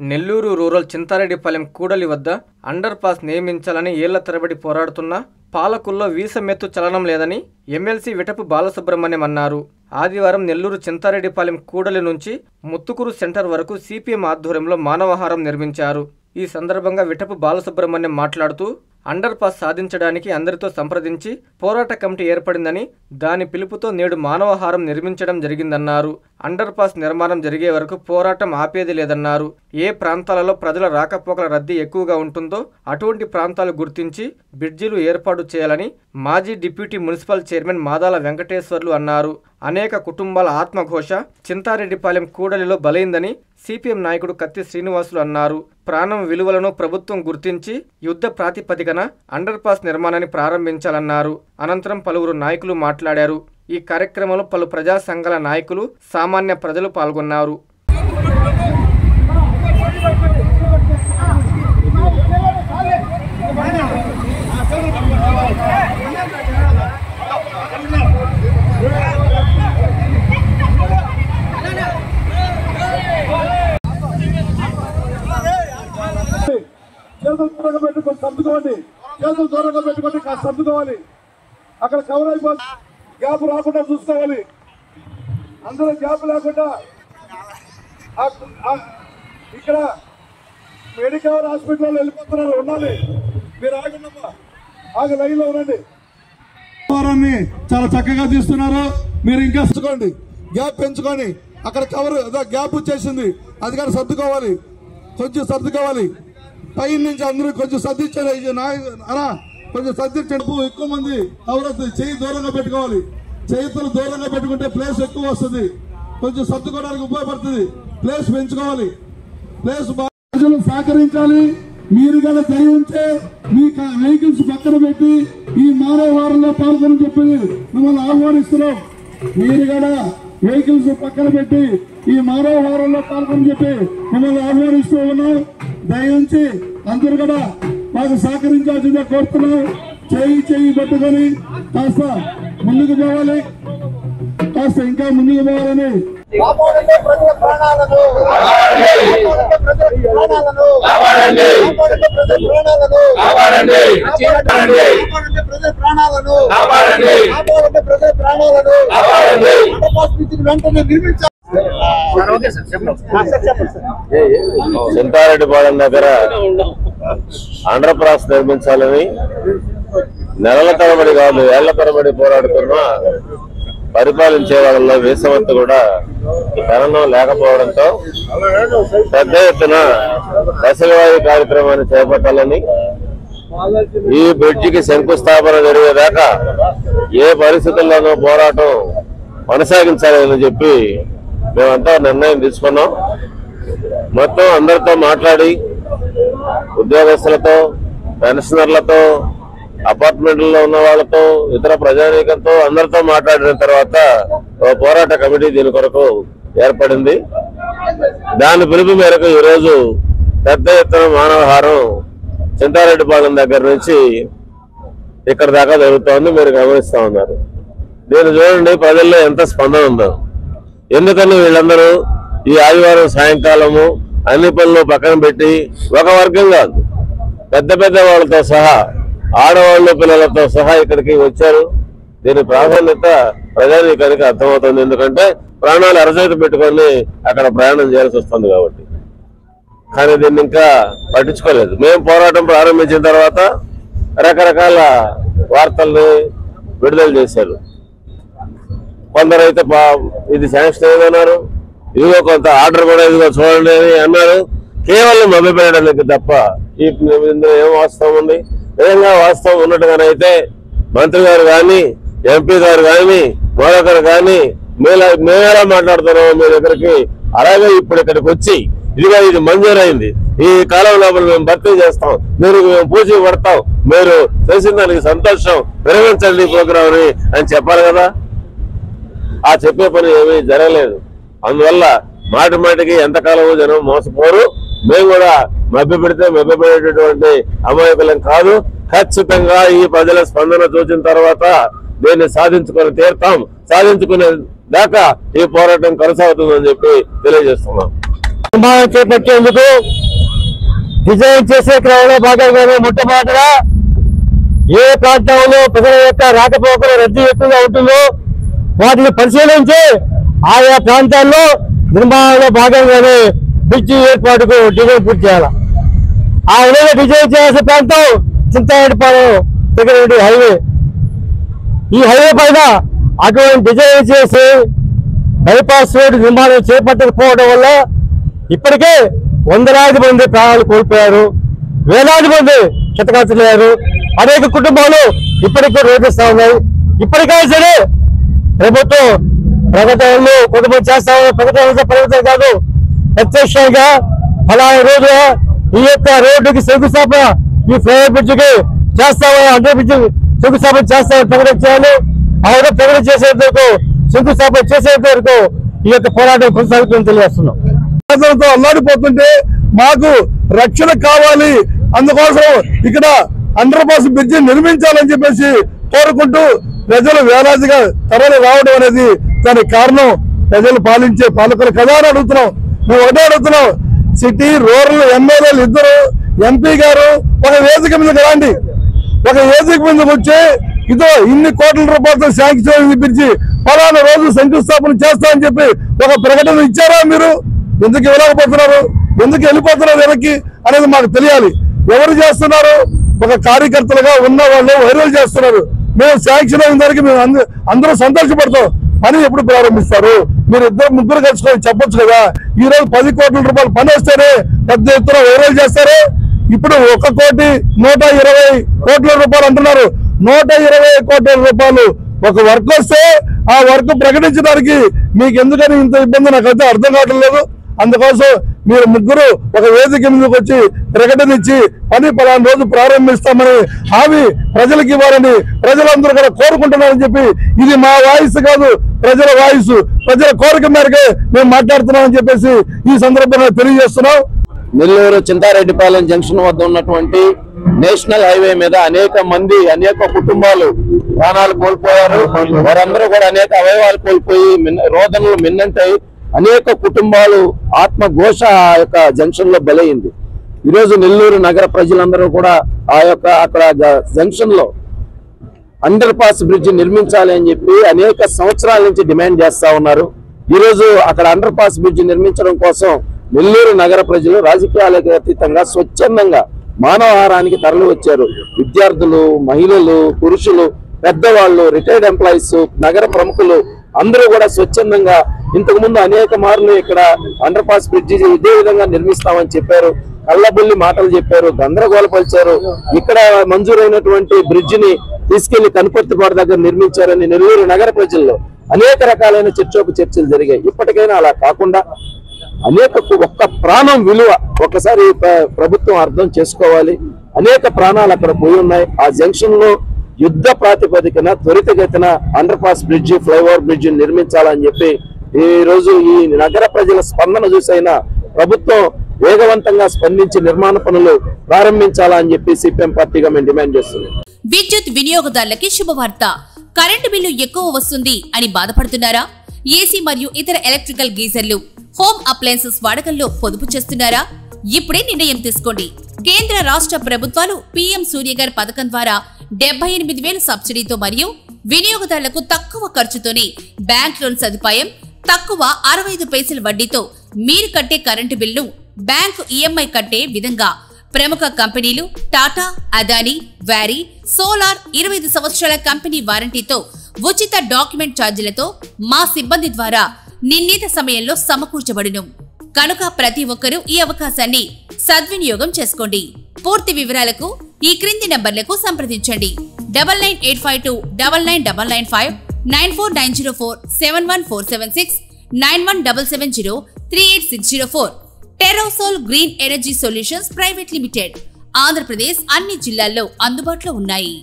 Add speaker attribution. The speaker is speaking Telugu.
Speaker 1: నెల్లూరు రూరల్ చింతారెడ్డిపాలెం కూడలి వద్ద అండర్ పాస్ నియమించాలని ఏళ్ల తరబడి పోరాడుతున్నా పాలకుల్లో వీసమెత్తు చలనం లేదని ఎమ్మెల్సీ విటపు బాలసుబ్రహ్మణ్యం అన్నారు. ఆదివారం నెల్లూరు చింతారెడ్డిపాలెం కూడలి నుంచి ముత్తుకూరు సెంటర్ వరకు సిపిఎం ఆధ్వర్యంలో మానవహారం నిర్మించారు. ఈ సందర్భంగా విటపు బాలసుబ్రహ్మణ్యం మాట్లాడుతూ అండర్ పాస్ సాధించడానికి అందరితో సంప్రదించి పోరాట కమిటీ ఏర్పడిందని, దాని పిలుపుతో నేడు మానవహారం నిర్మించడం జరిగిందన్నారు. అండర్ పాస్ నిర్మాణం జరిగే వరకు పోరాటం ఆపేది లేదన్నారు. ఏ ప్రాంతాలలో ప్రజల రాకపోకల రద్దీ ఎక్కువగా ఉంటుందో అటువంటి ప్రాంతాలు గుర్తించి బ్రిడ్జిలు ఏర్పాటు చేయాలని మాజీ deputy municipal chairman Madala Venkateswarlu అన్నారు. అనేక కుటుంబాల ఆత్మఘోష చింతారెడ్డిపాలెం కూడలిలో బలైందని సిపిఎం నాయకుడు కత్తి శ్రీనివాసులు అన్నారు. ప్రాణం విలువలను ప్రభుత్వం గుర్తించి యుద్ధ ప్రాతిపదికన అండర్ పాస్ నిర్మాణాన్ని ప్రారంభించాలన్నారు. అనంతరం పలువురు నాయకులు మాట్లాడారు. ఈ కార్యక్రమంలో పలు ప్రజా సంఘాల నాయకులు, సామాన్య ప్రజలు పాల్గొన్నారు.
Speaker 2: దూరంగా పెట్టుకొని సర్దుకోండి, చేతులు దూరంగా పెట్టుకొని సర్దుకోవాలి. అక్కడ కవర్ అయిపోతుంది, గ్యాప్ రాకుండా చూసుకోవాలి. అందులో గ్యాప్ లేకుండా ఇక్కడ మెడికవర్ హాస్పిటల్ వెళ్ళిపోతున్నారు, ఉండాలి. మీరు ఆగి లైన్ లో ఉండండి. చాలా చక్కగా తీస్తున్నారు. మీరు ఇంకా సర్దుకోండి, గ్యాప్ పెంచుకొని. అక్కడ కవర్ గ్యాప్ వచ్చేసింది, అది కూడా సర్దుకోవాలి, కొంచెం సర్దుకోవాలి. పైన నుంచి అందరూ కొంచెం సర్దించారు, అలా కొంచెం సర్దించండి. ఎక్కువ మంది ఎవరైతే చెయ్యి దూరంగా పెట్టుకోవాలి. చేతులు దూరంగా పెట్టుకుంటే ప్లేస్ ఎక్కువ వస్తుంది, కొంచెం సర్దుకోవడానికి ఉపయోగపడుతుంది. ప్లేస్ పెంచుకోవాలి, ప్లేస్ ప్రజలు సహకరించాలి. మీరు కూడా దయ ఉంటే మీ వెహికల్స్ పక్కన పెట్టి ఈ మానవహారంలో పాల్గొని చెప్పి మిమ్మల్ని ఆహ్వానిస్తున్నాం. మీరు కూడా వెహికల్స్ పక్కన పెట్టి ఈ మానవహారంలో పాల్గొని చెప్పి మిమ్మల్ని ఆహ్వానిస్తూ ఉన్నాం. దయించి అందరూ కూడా మాకు సహకరించాల్సిందే కోరుతున్నాం. చేయి పట్టుకొని కాస్త ముందుకు పోవాలి, కాస్త ఇంకా ముందుకు పోవాలని.
Speaker 3: చింతారెడ్డిపాలెం దగ్గర అండర్ పాస్ నిర్మించాలని నెలల తరబడి కాదు ఏళ్ల తరబడి పోరాడుతున్న పరిపాలించే వాళ్ళలో వేసవంతు కూడా కరణం లేకపోవడంతో పెద్ద ఎత్తున దశలవారీ కార్యక్రమాన్ని చేపట్టాలని, ఈ బ్రిడ్జికి శంకుస్థాపన జరిగేదాకా ఏ పరిస్థితుల్లోనూ పోరాటం కొనసాగించాలని చెప్పి మేమంతా నిర్ణయం తీసుకున్నాం. మొత్తం అందరితో మాట్లాడి ఉద్యోగస్తులతో, పెన్షనర్లతో, అపార్ట్మెంట్లలో ఉన్న వాళ్ళతో, ఇతర ప్రజానీకంతో అందరితో మాట్లాడిన తర్వాత ఓ పోరాట కమిటీ దీని కొరకు ఏర్పడింది. దాని పిలుపు మేరకు ఈరోజు పెద్ద ఎత్తున మానవహారం చింతారెడ్డిపాలెం దగ్గర నుంచి ఇక్కడ దాకా జరుగుతోంది. మీరు గమనిస్తా ఉన్నారు. దీన్ని చూడండి, ప్రజల్లో ఎంత స్పందన ఉందో. ఎందుకని వీళ్ళందరూ ఈ ఆదివారం సాయంకాలము అన్ని పనులు పక్కన పెట్టి ఒక వర్గం కాదు, పెద్ద పెద్ద వాళ్ళతో సహా, ఆడవాళ్ళు పిల్లలతో సహా ఇక్కడికి వచ్చారు. దీని ప్రాధాన్యత ప్రజానీకానికి అర్థమవుతుంది. ఎందుకంటే ప్రాణాలు అరచేతి పెట్టుకొని అక్కడ ప్రయాణం చేయాల్సి వస్తుంది కాబట్టి. కానీ దీన్ని ఇంకా పట్టించుకోలేదు. మేము పోరాటం ప్రారంభించిన తర్వాత రకరకాల వార్తల్ని విడుదల చేశారు. కొందరైతే ఇది శాంక్షన్ అయ్యేదన్నారు, ఇదిగో కొంత ఆర్డర్ కూడా ఇదిగో చూడండి అని అన్నారు. కేవలం మభ్యపెట్టడానికి తప్ప ఇందులో ఏం వాస్తవం ఉంది? నిజంగా వాస్తవం ఉన్నట్టుగానైతే మంత్రి గారు కానీ, ఎంపీ గారు కానీ, మరొకరు కానీ మేమేలా మాట్లాడుతున్నామో మీ దగ్గరికి, అలాగే ఇప్పుడు ఇక్కడికి వచ్చి ఇదిగా ఇది మంజూరైంది, ఈ కాలం లోపల మేము భర్తీ చేస్తాం, మీరు మేము పూజ పడతాం, మీరు చేసిన దానికి సంతోషం, విరమించండి ఈ ప్రోగ్రామ్ అని చెప్పాలి కదా. ఆ చెప్పే పని ఏమీ జరగలేదు. అందువల్ల మాటి మాటికి ఎంతకాలమో జనం మోసపోరు. మేము కూడా మభ్యపెట్టేటటువంటి అమాయకులం కాదు. ఖచ్చితంగా ఈ ప్రజల స్పందన చూసిన తర్వాత దీన్ని సాధించుకొని తీరుతాం. సాధించుకునే దాకా ఈ పోరాటం కొనసాగుతుందని చెప్పి తెలియజేస్తున్నాం.
Speaker 4: నిర్మాణం చేపట్టేందుకు డిజైన్ చేసే క్రమంలో భాగంగానే మొట్టమొదటిగా ఏ ప్రాంతంలో ప్రజల యొక్క రాకపోకలు రద్దీ ఎక్కువగా ఉంటుందో వాటిని పరిశీలించి ఆయా ప్రాంతాల్లో నిర్మాణంలో భాగంగానే బ్రిడ్జి ఏర్పాటుకు డిజైన్ పూర్తి చేయాలి. ఆ విధంగా డిజైన్ చేయాల్సిన ప్రాంతం చింతారెడ్డిపాలెం దగ్గర హైవే. ఈ హైవే పైన అటువంటి డిజైన్ చేసి బైపాస్ రోడ్డు నిర్మాణం చేపట్టకపోవడం వల్ల ఇప్పటికే వందలాది మంది ప్రాణాలు కోల్పోయారు, వేలాది మంది క్షతగాత్రులయ్యారు. అనేక కుటుంబాలు ఇప్పటికే రోధిస్తా ఉన్నాయి. ఇప్పటికైనా సరే ప్రభుత్వం ప్రకటనలు కుటుంబం చేస్తామని ప్రకటన కాదు, ప్రత్యక్షంగా ఫలానా రోజు ఈ యొక్క రోడ్డుకి శంకుస్థాపన, ఈ ఫ్లైఓవర్ బ్రిడ్జికి చేస్తామని, అండర్ బ్రిడ్జి శంకుస్థాపన చేస్తామని ప్రకటన చేయాలి. ఆవిడ ప్రకటన చేసేంత వరకు, శంకుస్థాపన చేసేంత వరకు ఈ యొక్క పోరాటం కొనసాగుతుందని తెలియజేస్తున్నాం.
Speaker 2: అల్లాడిపోతుంటే మాకు రక్షణ కావాలి, అందుకోసం ఇక్కడ అండర్ పాస్ బ్రిడ్జి నిర్మించాలని చెప్పేసి కోరుకుంటూ ప్రజలు వేలాదిగా తరలి రావడం అనేది దానికి కారణం ప్రజలు పాలించే పాలకులు కదా అని అడుగుతున్నాం. మేము ఒకటే అడుగుతున్నాం, సిటీ రూరల్ ఎమ్మెల్యేలు ఇద్దరు, ఎంపీ గారు ఒక వేదిక మీదకి రండి. ఒక వేదిక మీదకి వచ్చి ఇదో ఇన్ని కోట్ల రూపాయలతో శాంక్షన్ ఇప్పించి ఫలానా రోజు శంకుస్థాపన చేస్తామని చెప్పి ఒక ప్రకటన ఇచ్చారా? మీరు ఎందుకు ఇవ్వలేకపోతున్నారు? ఎందుకు వెళ్ళిపోతున్నారు వెనక్కి అనేది మాకు తెలియాలి. ఎవరు చేస్తున్నారు? ఒక కార్యకర్తలుగా ఉన్న వాళ్ళు వైరల్ చేస్తున్నారు. మేము శాంక్షన్ అయిన దానికి మేము అందరూ సంతోషపడతాం. పని ఎప్పుడు ప్రారంభిస్తారు? మీరు ఇద్దరు ముగ్గురు కలుసుకొని చెప్పొచ్చు కదా. ఈ రోజు 10 కోట్ల రూపాయలు పని వస్తేనే పెద్ద ఎత్తున వైరల్ చేస్తారు. ఇప్పుడు 1,120 కోట్ల రూపాయలు అంటున్నారు. 120 కోట్ల రూపాయలు ఒక వర్క్ వస్తే ఆ వర్క్ ప్రకటించడానికి మీకు ఎందుకని ఇంత ఇబ్బంది నాకైతే అర్థం కావడం లేదు. అందుకోసం మీరు ముగ్గురు ఒక వేదిక మీదకి వచ్చి ప్రకటన ఇచ్చి పని పలానా రోజు ప్రారంభిస్తామని హామీ ప్రజలకు ఇవ్వాలని ప్రజలందరూ కూడా కోరుకుంటున్నారని చెప్పి, ఇది మా వాయిస్ కాదు, ప్రజల వాయిస్, ప్రజల కోరిక మేరకే మేము మాట్లాడుతున్నామని చెప్పేసి ఈ సందర్భంగా తెలియజేస్తున్నాం.
Speaker 4: నెల్లూరు చింతారెడ్డిపాలెం జంక్షన్ వద్ద ఉన్నటువంటి నేషనల్ హైవే మీద అనేక కుటుంబాలు ప్రాణాలు కోల్పోయారు. వారందరూ కూడా అనేక అవయవాలు కోల్పోయి రోదనలు మిన్నంటాయి. అనేక కుటుంబాలు ఆత్మఘోష ఆ యొక్క జంక్షన్ లో బలైంది. ఈరోజు నెల్లూరు నగర ప్రజలందరూ కూడా అక్కడ జంక్షన్ లో అండర్ పాస్ బ్రిడ్జ్ నిర్మించాలి అని చెప్పి అనేక సంవత్సరాల నుంచి డిమాండ్ చేస్తా ఉన్నారు. ఈరోజు అక్కడ అండర్ పాస్ బ్రిడ్జ్ నిర్మించడం కోసం నెల్లూరు నగర ప్రజలు రాజకీయాలకు అతీతంగా స్వచ్ఛందంగా మానవహారానికి తరలి వచ్చారు. విద్యార్థులు, మహిళలు, పురుషులు, పెద్దవాళ్ళు, రిటైర్డ్ ఎంప్లాయీస్, నగర ప్రముఖులు అందరూ కూడా స్వచ్ఛందంగా ఇంతకు ముందు అనేక మార్లు ఇక్కడ అండర్ పాస్ బ్రిడ్జి ఇదే విధంగా నిర్మిస్తామని చెప్పారు. కళ్ళబుల్లి మాటలు చెప్పారు, గందరగోళపరిచారు. ఇక్కడ మంజూరైనటువంటి బ్రిడ్జిని తీసుకెళ్లి కనుపర్తిపాడు దగ్గర నిర్మించారని నెల్లూరు నగర ప్రజల్లో అనేక రకాలైన చర్చలు జరిగాయి. ఇప్పటికైనా అలా కాకుండా ఒక్క ప్రాణం విలువ ఒకసారి ప్రభుత్వం అర్థం చేసుకోవాలి. అనేక ప్రాణాలు అక్కడ పోయి ఉన్నాయి. ఆ జంక్షన్ లో యుద్ధ ప్రాతిపదికన త్వరితగతిన under pass bridge, flyover bridge నిర్మించాలని చెప్పి ఈ రోజు ఈ నగర ప్రజల స్పందన చూసైనా ప్రభుత్వం వేగవంతంగా స్పందించి నిర్మాణ పనులు ప్రారంభించాలని చెప్పి సిపిఎం పార్టీగా మేము డిమాండ్ చేస్తున్నాం.
Speaker 5: విద్యుత్ వినియోగదారులకి శుభవార్త. కరెంటు బిల్లు ఎక్కువ వస్తుంది అని బాధపడుతున్నారా? ఏసీ మరియు ఇతర ఎలక్ట్రికల్ గీజర్లు, హోమ్ అప్లయన్సెస్ వాడకంలో పొదుపు చేస్తున్నారా? ఇప్పుడే నిర్ణయం తీసుకోండి. కేంద్ర రాష్ట్ర ప్రభుత్వాలు పీఎం సూర్యగర్ పథకం ద్వారా 78,000 సబ్సిడీతో మరియు వినియోగదారులకు తక్కువ ఖర్చుతోనే బ్యాంక్ లోన్ సదుపాయం, తక్కువ 65 పైసల వడ్డీతో మీరు కట్టే కరెంటు బిల్లు బ్యాంకు ఈఎంఐ కట్టే విధంగా ప్రముఖ కంపెనీలు టాటా, అదానీ, వ్యారీ, సోలార్ 25 సంవత్సరాల కంపెనీ వారంటీతో ఉచిత డాక్యుమెంట్ ఛార్జీలతో మా సిబ్బంది ద్వారా నిర్ణీత సమయంలో సమకూర్చబడును. కనుక ప్రతి ఒక్కరూ ఈ అవకాశాన్ని సద్వినియోగం చేసుకోండి. పూర్తి వివరాలకు ఈ క్రింది నంబర్లకు సంప్రదించండి. 9985299995, 9490471476, 9177038604. టెరోసోల్ green energy solutions private limited, Andhra Pradesh అన్ని జిల్లాల్లో అందుబాటులో ఉన్నాయి.